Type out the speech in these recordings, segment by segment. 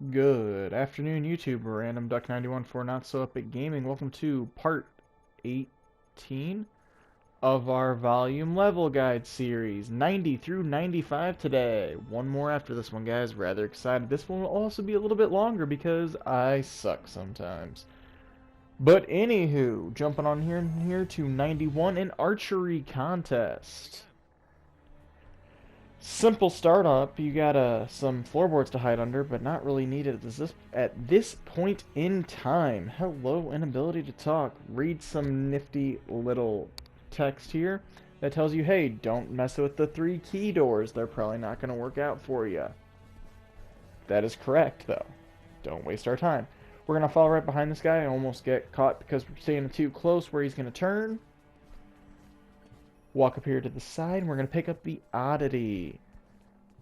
Good afternoon, YouTube. Random Duck 91 for Not So Epic Gaming. Welcome to part 18 of our volume level guide series. 90 through 95 today. One more after this one, guys. Rather excited. This one will also be a little bit longer because I suck sometimes. But anywho, jumping on here to 91, an archery contest. Simple startup. You got some floorboards to hide under, but not really needed at this point in time. Hello, inability to talk. Read some nifty little text here that tells you, hey, don't mess with the 3 key doors. They're probably not going to work out for you. That is correct, though. Don't waste our time. We're going to follow right behind this guy and almost get caught because we're staying too close where he's going to turn. Walk up here to the side, and we're going to pick up the oddity.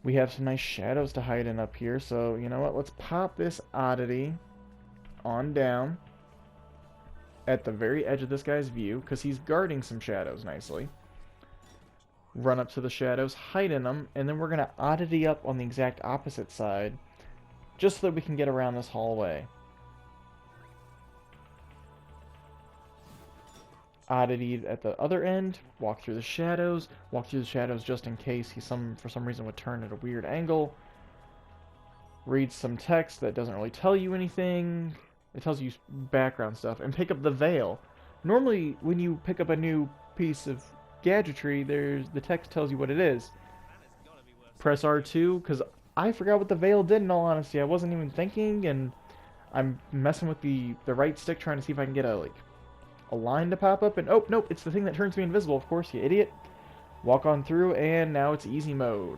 We have some nice shadows to hide in up here, so you know what? Let's pop this oddity on down at the very edge of this guy's view, because he's guarding some shadows nicely. Run up to the shadows, hide in them, and then we're going to oddity up on the exact opposite side, just so that we can get around this hallway. Oddity at the other end, walk through the shadows just in case he for some reason would turn at a weird angle. Read some text that doesn't really tell you anything. It tells you background stuff. And pick up the veil. Normally, when you pick up a new piece of gadgetry, the text tells you what it is. Press R2, because I forgot what the veil did in all honesty. I wasn't even thinking, and I'm messing with the right stick trying to see if I can get a line to pop up, and oh, nope, it's the thing that turns me invisible, of course, you idiot. Walk on through, and now it's easy mode.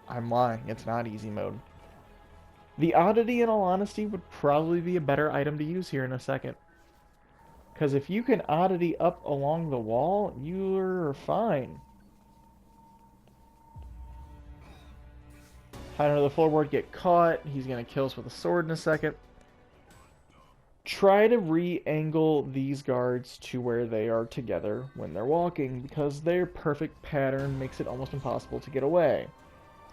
I'm lying, it's not easy mode. The oddity, in all honesty, would probably be a better item to use here in a second. Because if you can oddity up along the wall, you're fine. Hide under the floorboard, get caught. He's going to kill us with a sword in a second. Try to re-angle these guards to where they are together when they're walking, because their perfect pattern makes it almost impossible to get away.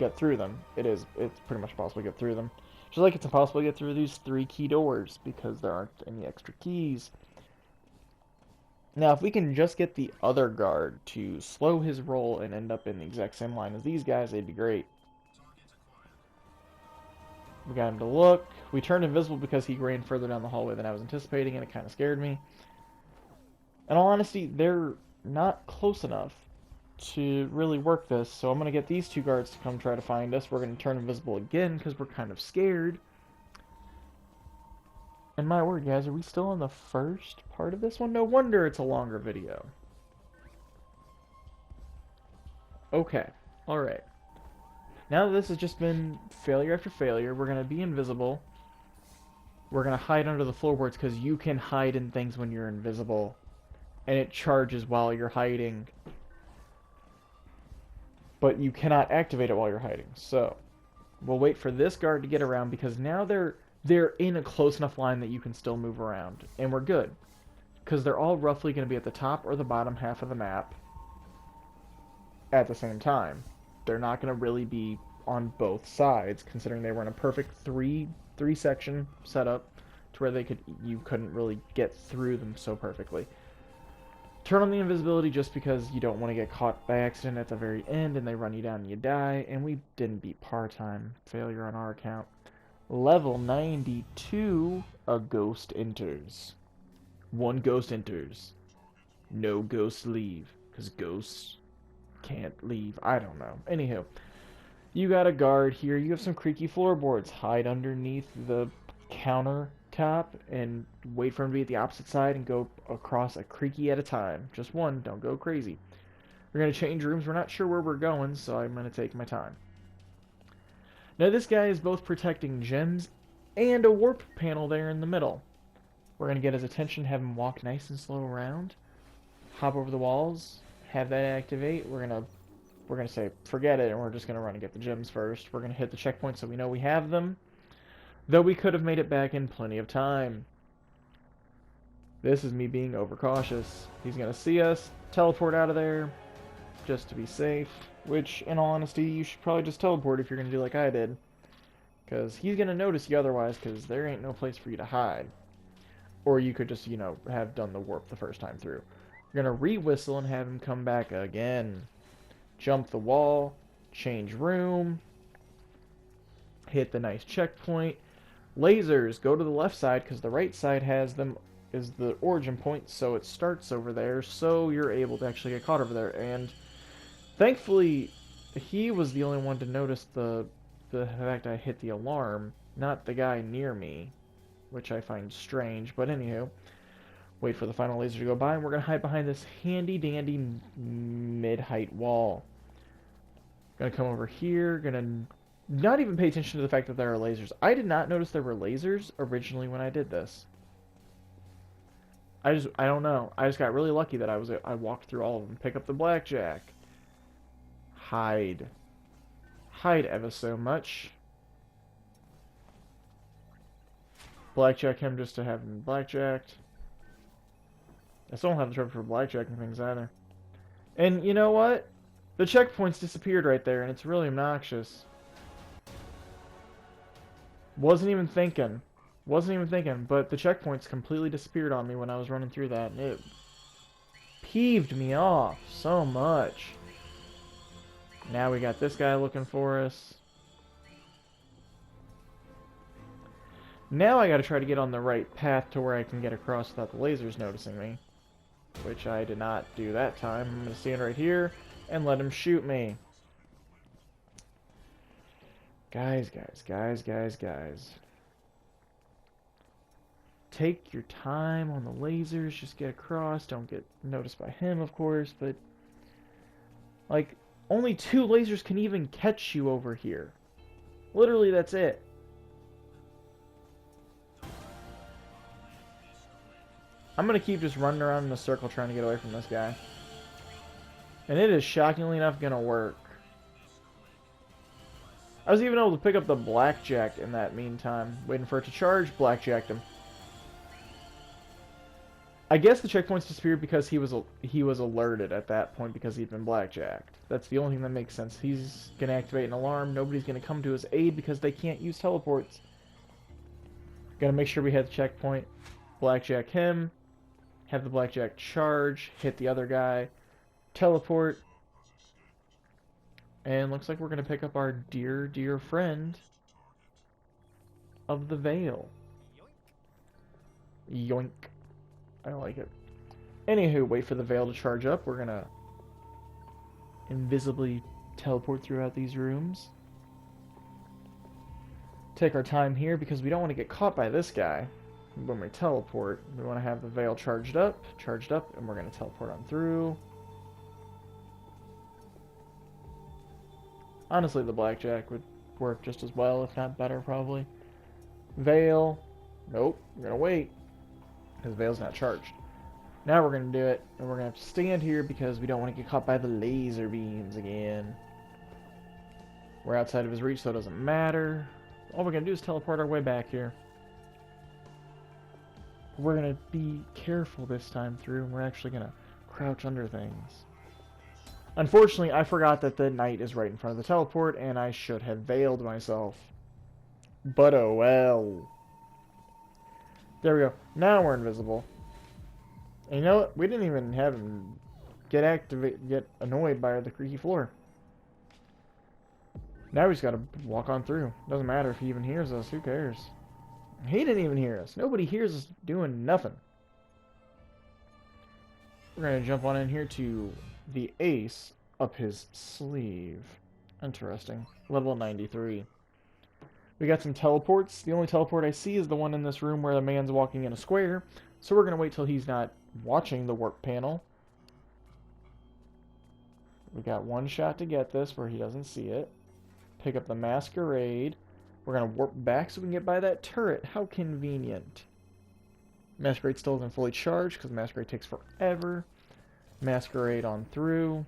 Get through them. It's pretty much impossible to get through them. Just like it's impossible to get through these 3 key doors, because there aren't any extra keys. Now, if we can just get the other guard to slow his roll and end up in the exact same line as these guys, they'd be great. We got him to look. We turned invisible because he ran further down the hallway than I was anticipating, and it kind of scared me. In all honesty, they're not close enough to really work this, so I'm going to get these 2 guards to come try to find us. We're going to turn invisible again because we're kind of scared. And my word, guys, are we still on the first part of this one? No wonder it's a longer video. Okay, alright. Now that this has just been failure after failure, we're going to be invisible. We're going to hide under the floorboards because you can hide in things when you're invisible. And it charges while you're hiding. But you cannot activate it while you're hiding. So, we'll wait for this guard to get around because now they're in a close enough line that you can still move around. And we're good. Because they're all roughly going to be at the top or the bottom half of the map at the same time. They're not going to really be on both sides, considering they were in a perfect three section setup to where you couldn't really get through them so perfectly. Turn on the invisibility just because you don't want to get caught by accident at the very end and they run you down and you die, and we didn't beat par time. Failure on our account. Level 92, a ghost enters. 1 ghost enters. No ghosts leave, because ghosts can't leave. I don't know. Anywho, you got a guard here. You have some creaky floorboards. Hide underneath the countertop and wait for him to be at the opposite side and go across a creaky at a time. Just one. Don't go crazy. We're going to change rooms. We're not sure where we're going, so I'm going to take my time. Now this guy is both protecting gems and a warp panel there in the middle. We're going to get his attention, have him walk nice and slow around, hop over the walls, have that activate. We're gonna say forget it, and we're just gonna run and get the gems first. We're gonna hit the checkpoint so we know we have them, though we could have made it back in plenty of time. This is me being overcautious. He's gonna see us, teleport out of there, just to be safe. Which, in all honesty, you should probably just teleport if you're gonna do like I did, Because he's going to notice you otherwise, because there ain't no place for you to hide. Or you could just, you know, have done the warp the first time through. We're going to re-whistle and have him come back again. Jump the wall, change room, hit the nice checkpoint. Lasers, go to the left side, because the right side has them, is the origin point, so it starts over there, so you're able to actually get caught over there. And thankfully, he was the only one to notice the fact I hit the alarm, not the guy near me, which I find strange. But anywho, wait for the final laser to go by, and we're going to hide behind this handy-dandy mid-height wall. Going to come over here, going to not even pay attention to the fact that there are lasers. I did not notice there were lasers originally when I did this. I don't know. I just got really lucky that I walked through all of them. Pick up the blackjack. Hide. Hide ever so much. Blackjack him just to have him blackjacked. I still don't have the trophy for blackjacking things either. And you know what? The checkpoints disappeared right there, and it's really obnoxious. Wasn't even thinking, but the checkpoints completely disappeared on me when I was running through that, and it peeved me off so much. Now we got this guy looking for us. Now I gotta try to get on the right path to where I can get across without the lasers noticing me. Which I did not do that time. I'm gonna stand right here and let him shoot me. Guys. Take your time on the lasers, just get across. Don't get noticed by him, of course, but like, only 2 lasers can even catch you over here. Literally, that's it. I'm gonna keep just running around in a circle trying to get away from this guy. And it is shockingly enough gonna work. I was even able to pick up the blackjack in that meantime. Waiting for it to charge, blackjacked him. I guess the checkpoints disappeared because he was alerted at that point because he'd been blackjacked. That's the only thing that makes sense. He's gonna activate an alarm. Nobody's gonna come to his aid because they can't use teleports. Gotta make sure we hit the checkpoint. Blackjack him. Have the blackjack charge. Hit the other guy. Teleport. And looks like we're gonna pick up our dear friend of the Veil. Yoink. I like it. Anywho, wait for the Veil to charge up. We're gonna invisibly teleport throughout these rooms. Take our time here because we don't want to get caught by this guy when we teleport. We want to have the Veil charged up, and we're gonna teleport on through. Honestly, the blackjack would work just as well, if not better, probably. Veil. Nope, we're gonna wait. Because Veil's not charged. Now we're going to do it, and we're going to have to stand here because we don't want to get caught by the laser beams again. We're outside of his reach, so it doesn't matter. All we're going to do is teleport our way back here. We're going to be careful this time through, and we're actually going to crouch under things. Unfortunately, I forgot that the knight is right in front of the teleport, and I should have veiled myself. But oh well. There we go. Now we're invisible. And you know what? We didn't even have him get annoyed by the creaky floor. Now we just gotta walk on through. Doesn't matter if he even hears us. Who cares? He didn't even hear us. Nobody hears us doing nothing. We're gonna jump on in here to the ace up his sleeve. Interesting. Level 93. We got some teleports. The only teleport I see is the one in this room where the man's walking in a square. So we're going to wait till he's not watching the warp panel. We got one shot to get this where he doesn't see it. Pick up the Masquerade. We're going to warp back so we can get by that turret. How convenient. Masquerade still isn't fully charged because Masquerade takes forever. Masquerade on through.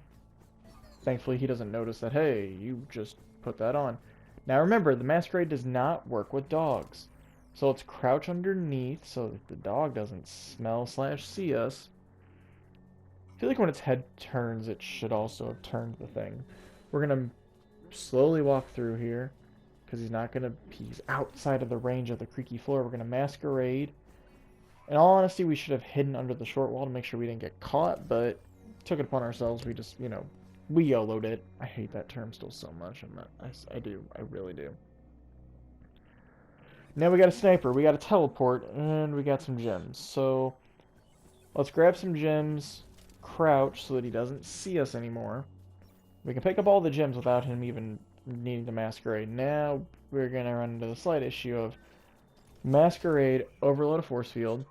Thankfully he doesn't notice that, hey, you just put that on. Now remember, the Masquerade does not work with dogs. So let's crouch underneath so that the dog doesn't smell/see us. I feel like when its head turns, it should also have turned the thing. We're going to slowly walk through here. because he's outside of the range of the creaky floor. We're gonna masquerade. In all honesty, we should have hidden under the short wall to make sure we didn't get caught, but took it upon ourselves. We just, we YOLO'd it. I hate that term still so much. I do. I really do. Now we got a sniper, we got a teleport, and we got some gems. So let's grab some gems, crouch so that he doesn't see us anymore. We can pick up all the gems without him even needing to masquerade. Now we're going to run into the slight issue of masquerade, overload a force field.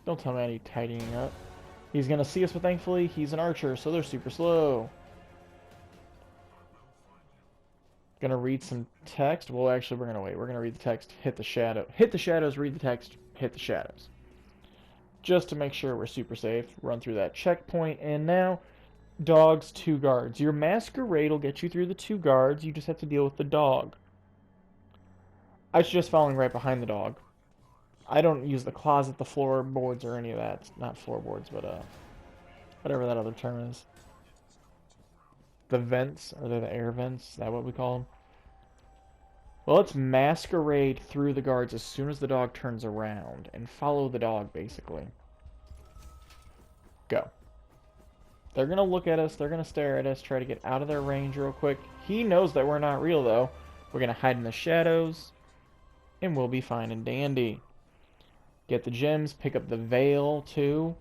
Don't tell me I need tidying up. He's going to see us, but thankfully he's an archer, so they're super slow. Gonna read some text. Well, actually, we're gonna wait. We're gonna read the text, hit the shadow, hit the shadows, read the text, hit the shadows. Just to make sure we're super safe. Run through that checkpoint, and now, dogs, 2 guards. Your masquerade will get you through the 2 guards. You just have to deal with the dog. I suggest following right behind the dog. I don't use the closet, the floorboards, or any of that. It's not floorboards, but whatever that other term is. The vents, are they the air vents? Is that what we call them? Well, let's masquerade through the guards as soon as the dog turns around and follow the dog, basically. Go. They're going to look at us. They're going to stare at us, try to get out of their range real quick. He knows that we're not real, though. We're going to hide in the shadows, and we'll be fine and dandy. Get the gems, pick up the veil, too.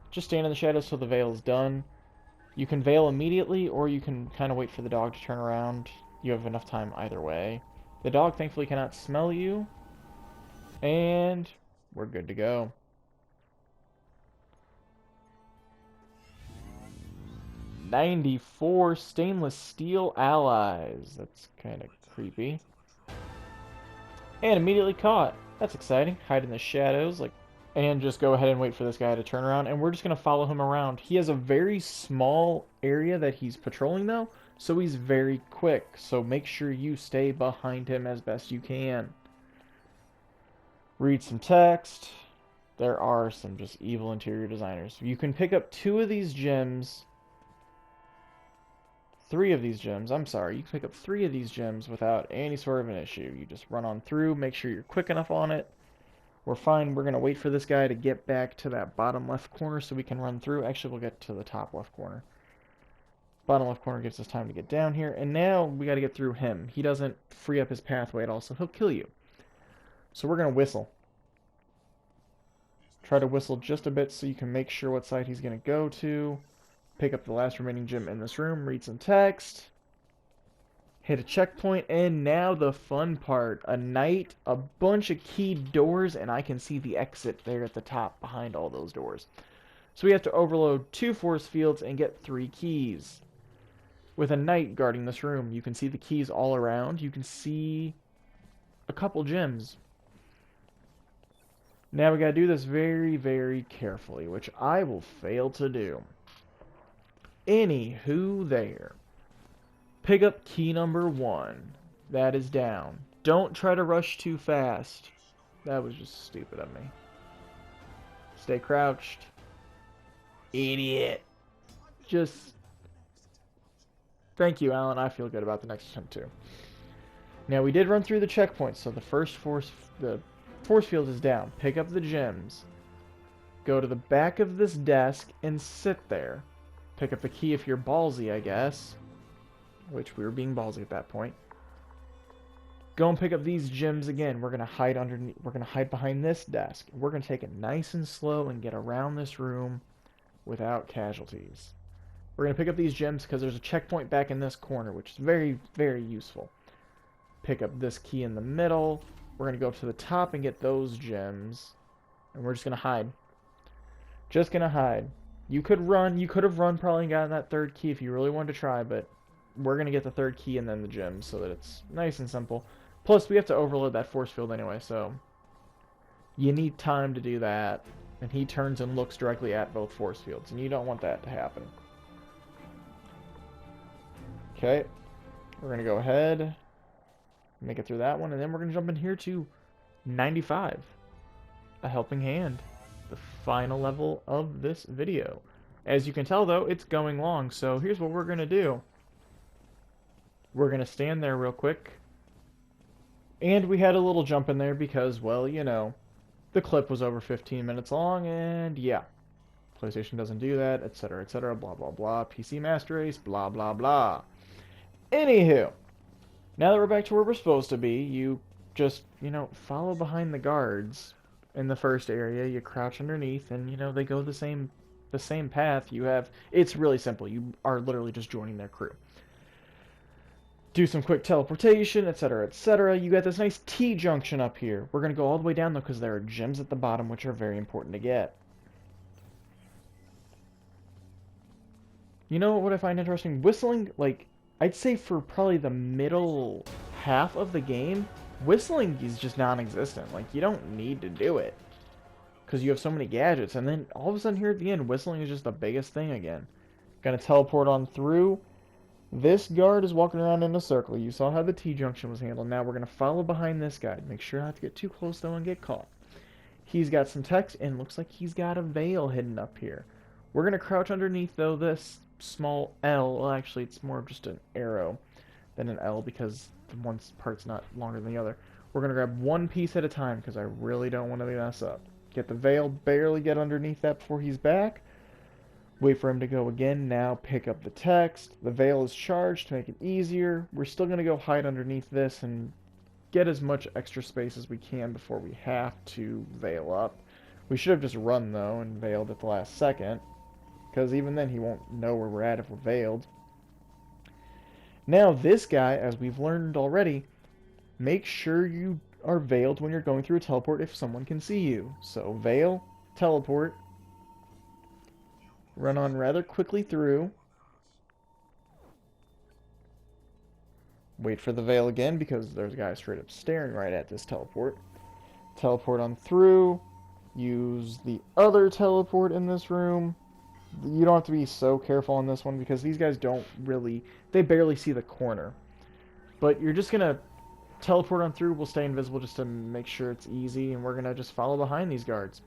Just stand in the shadows till the veil is done. You can veil immediately, or you can kind of wait for the dog to turn around. You have enough time either way. The dog, thankfully, cannot smell you. And we're good to go. "94 stainless steel allies." That's kind of creepy. And immediately caught. That's exciting. Hide in the shadows, and just go ahead and wait for this guy to turn around, and we're just going to follow him around. He has a very small area that he's patrolling, though, so he's very quick. So make sure you stay behind him as best you can. Read some text. There are some just evil interior designers. You can pick up 2 of these gems. 3 of these gems. I'm sorry. You can pick up 3 of these gems without any sort of an issue. You just run on through. Make sure you're quick enough on it. We're fine. We're going to wait for this guy to get back to that bottom left corner so we can run through. Actually, we'll get to the top left corner. Bottom left corner gives us time to get down here. And now we got to get through him. He doesn't free up his pathway at all, so he'll kill you. So we're going to whistle. Try to whistle just a bit so you can make sure what side he's going to go to. Pick up the last remaining gem in this room. Read some text. Hit a checkpoint, and now the fun part. A night, a bunch of keyed doors, and I can see the exit there at the top behind all those doors. So we have to overload 2 force fields and get 3 keys. With a knight guarding this room, you can see the keys all around. You can see a couple gems. Now we gotta do this very, very carefully, which I will fail to do. Anywho there. Pick up key number 1. That is down. Don't try to rush too fast. That was just stupid of me. Stay crouched. Idiot. Just... Thank you, Alan. I feel good about the next attempt, too. Now, we did run through the checkpoints, so the force field is down. Pick up the gems. Go to the back of this desk and sit there. Pick up the key if you're ballsy, I guess. Which we were being ballsy at that point. Go and pick up these gems again. We're gonna hide underneath. We're gonna hide behind this desk. We're gonna take it nice and slow and get around this room without casualties. We're gonna pick up these gems because there's a checkpoint back in this corner, which is very, very useful. Pick up this key in the middle. We're gonna go up to the top and get those gems, and we're just gonna hide. Just gonna hide. You could run. You could have run, probably gotten that 3rd key if you really wanted to try, but we're going to get the 3rd key and then the gems so that it's nice and simple. Plus, we have to overload that force field anyway, so you need time to do that. And he turns and looks directly at both force fields, and you don't want that to happen. Okay, we're going to go ahead, make it through that one, and then we're going to jump in here to 95. A helping hand. The final level of this video. As you can tell, though, it's going long, so here's what we're going to do. We're going to stand there real quick. And we had a little jump in there because, well, you know, the clip was over 15 minutes long, and yeah, PlayStation doesn't do that, etc., blah, blah, blah. PC Master Race, blah, blah, blah. Anywho, now that we're back to where we're supposed to be, you just, you know, follow behind the guards in the first area. You crouch underneath, and, you know, they go the same path. You have, it's really simple. You are literally just joining their crew. Do some quick teleportation, etc., etc. You got this nice T-junction up here. We're going to go all the way down, though, because there are gems at the bottom, which are very important to get. You know what I find interesting? Whistling, like, I'd say for probably the middle half of the game, whistling is just non-existent. Like, you don't need to do it, because you have so many gadgets. And then, all of a sudden, here at the end, whistling is just the biggest thing again. Gonna teleport on through. This guard is walking around in a circle. You saw how the T-junction was handled. Now we're going to follow behind this guy. Make sure not to get too close, though, and get caught. He's got some text, and looks like he's got a veil hidden up here. We're going to crouch underneath, though, this small L. Well, actually, it's more of just an arrow than an L, because one part's not longer than the other. We're going to grab one piece at a time, because I really don't want to mess up. Get the veil, barely get underneath that before he's back. Wait for him to go again. Now pick up the text. The veil is charged to make it easier. We're still going to go hide underneath this and get as much extra space as we can before we have to veil up. We should have just run, though, and veiled at the last second, because even then he won't know where we're at if we're veiled. Now this guy, as we've learned already, make sure you are veiled when you're going through a teleport if someone can see you. So veil, teleport. Run on rather quickly through. Wait for the veil again, because there's a guy straight up staring right at this teleport. Teleport on through. Use the other teleport in this room. You don't have to be so careful on this one, because these guys don't really... They barely see the corner. But you're just going to teleport on through. We'll stay invisible just to make sure it's easy, and we're going to just follow behind these guards.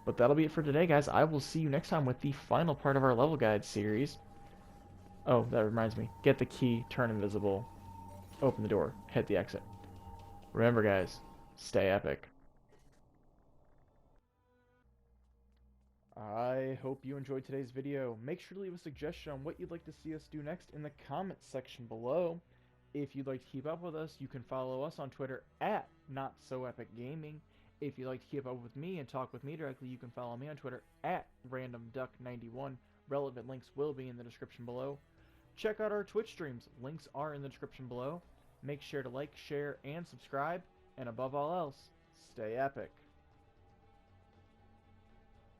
But that'll be it for today, guys. I will see you next time with the final part of our level guide series. Oh, that reminds me. Get the key, turn invisible, open the door, hit the exit. Remember, guys, stay epic. I hope you enjoyed today's video. Make sure to leave a suggestion on what you'd like to see us do next in the comments section below. If you'd like to keep up with us, you can follow us on Twitter at NotSoEpicGaming. If you'd like to keep up with me and talk with me directly, you can follow me on Twitter at RandomDuck91. Relevant links will be in the description below. Check out our Twitch streams. Links are in the description below. Make sure to like, share, and subscribe. And above all else, stay epic.